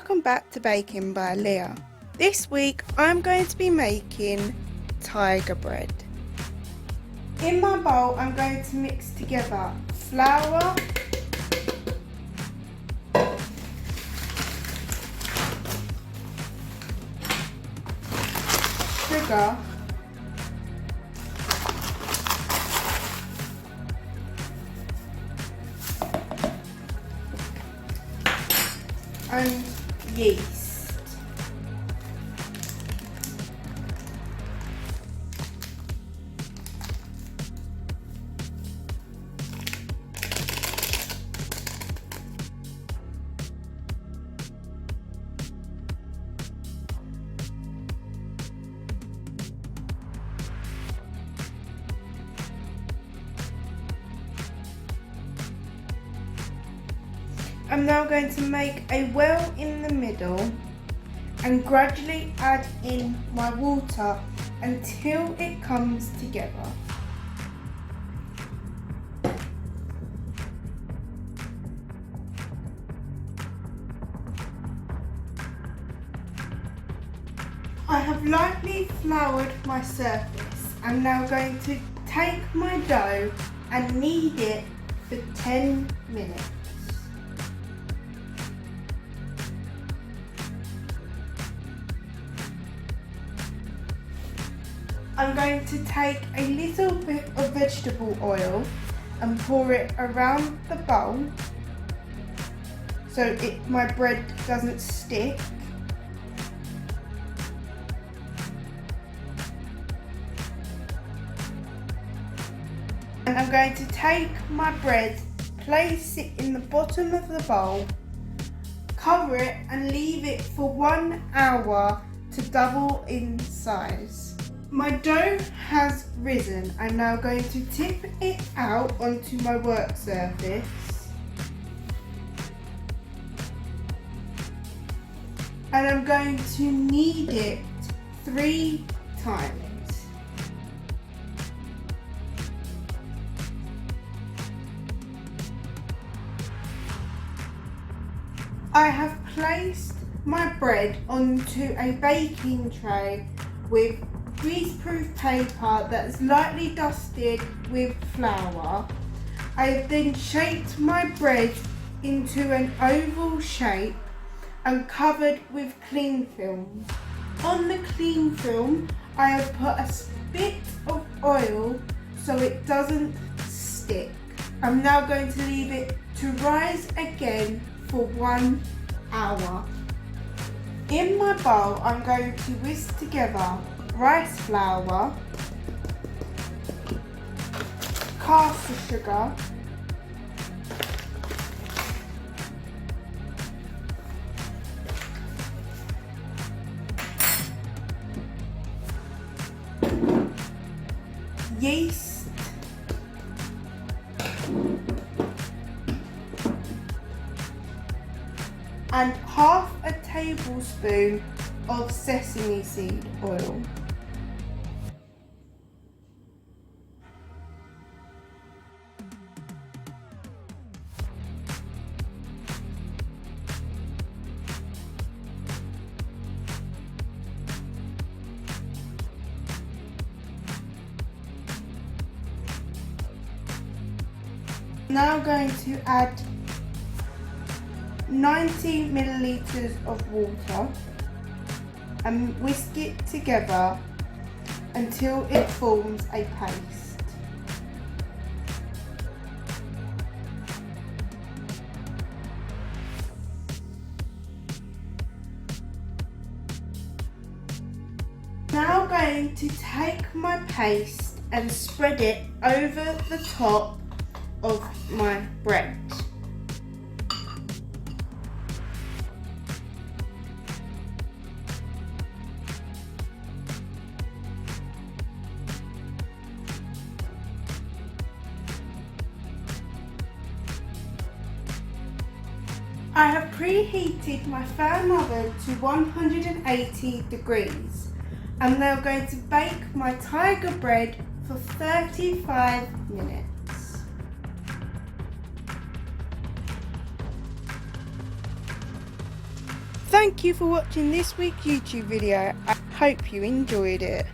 Welcome back to Baking by Leah. This week I'm going to be making tiger bread. In my bowl I'm going to mix together flour, sugar, and yeast. I'm now going to make a well in the middle and gradually add in my water until it comes together. I have lightly floured my surface. I'm now going to take my dough and knead it for 10 minutes. I'm going to take a little bit of vegetable oil and pour it around the bowl so my bread doesn't stick. And I'm going to take my bread, place it in the bottom of the bowl, cover it and leave it for 1 hour to double in size. My dough has risen. I'm now going to tip it out onto my work surface. And I'm going to knead it 3 times. I have placed my bread onto a baking tray with greaseproof paper that's lightly dusted with flour. I have then shaped my bread into an oval shape and covered with cling film. On the cling film, I have put a bit of oil so it doesn't stick. I'm now going to leave it to rise again for 1 hour. In my bowl, I'm going to whisk together rice flour, caster sugar, yeast, and half a tablespoon of sesame seed oil. Now going to add 90 millilitres of water and whisk it together until it forms a paste. Now going to take my paste and spread it over the top of my bread. I have preheated my fan oven to 180 degrees. I'm now going to bake my tiger bread for 35 minutes. Thank you for watching this week's YouTube video. I hope you enjoyed it.